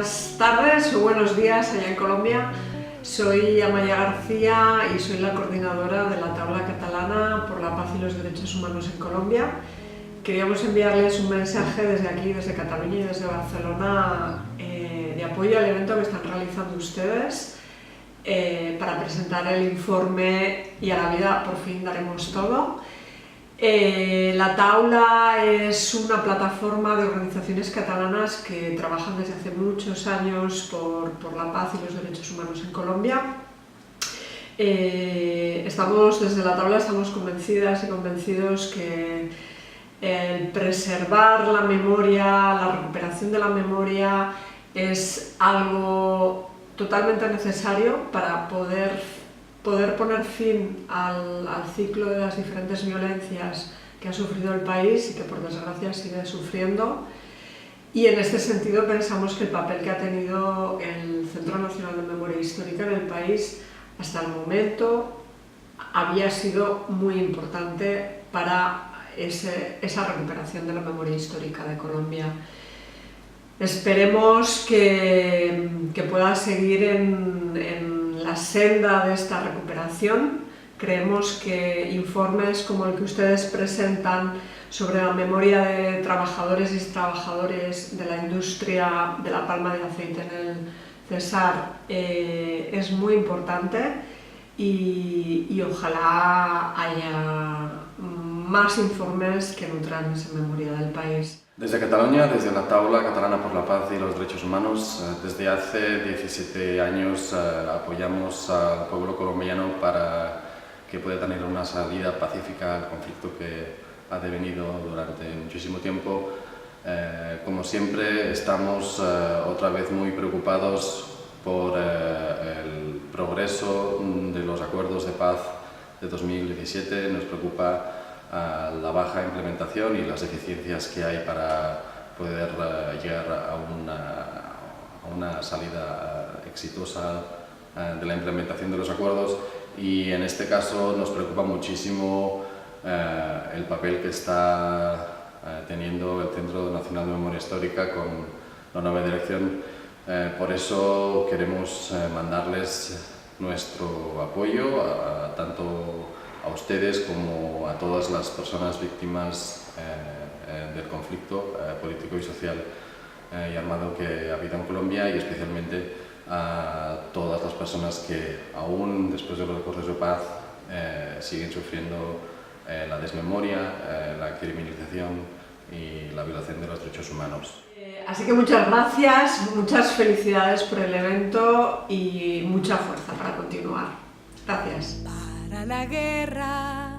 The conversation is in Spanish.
Buenas tardes o buenos días allá en Colombia. Soy Amaya García y soy la coordinadora de la Tabla Catalana por la Paz y los Derechos Humanos en Colombia. Queríamos enviarles un mensaje desde aquí, desde Cataluña y desde Barcelona, de apoyo al evento que están realizando ustedes para presentar el informe Y a la vida por fin daremos todo. La Taula es una plataforma de organizaciones catalanas que trabajan desde hace muchos años por la paz y los derechos humanos en Colombia. Desde la Taula estamos convencidas y convencidos que el preservar la memoria, la recuperación de la memoria es algo totalmente necesario para poder poner fin al ciclo de las diferentes violencias que ha sufrido el país y que por desgracia sigue sufriendo. Y en este sentido pensamos que el papel que ha tenido el Centro Nacional de Memoria Histórica en el país hasta el momento había sido muy importante para esa recuperación de la memoria histórica de Colombia. Esperemos que pueda seguir en la senda de esta recuperación. Creemos que informes como el que ustedes presentan sobre la memoria de trabajadores y trabajadores de la industria de la palma de aceite en el Cesar es muy importante y ojalá haya más informes que nutran esa memoria del país. Desde Cataluña, desde la Taula Catalana por la Paz y los Derechos Humanos, desde hace 17 años apoyamos al pueblo colombiano para que pueda tener una salida pacífica al conflicto que ha devenido durante muchísimo tiempo. Como siempre, estamos otra vez muy preocupados por el progreso de los acuerdos de paz de 2017. Nos preocupa la baja implementación y las deficiencias que hay para poder llegar a una salida exitosa de la implementación de los acuerdos, y en este caso nos preocupa muchísimo el papel que está teniendo el Centro Nacional de Memoria Histórica con la nueva dirección. Por eso queremos mandarles nuestro apoyo tanto a ustedes como a todas las personas víctimas del conflicto político y social y armado que habita en Colombia, y especialmente a todas las personas que aún después de los acuerdos de paz siguen sufriendo la desmemoria, la criminalización y la violación de los derechos humanos. Así que muchas gracias, muchas felicidades por el evento y mucha fuerza para continuar. Gracias. Para la guerra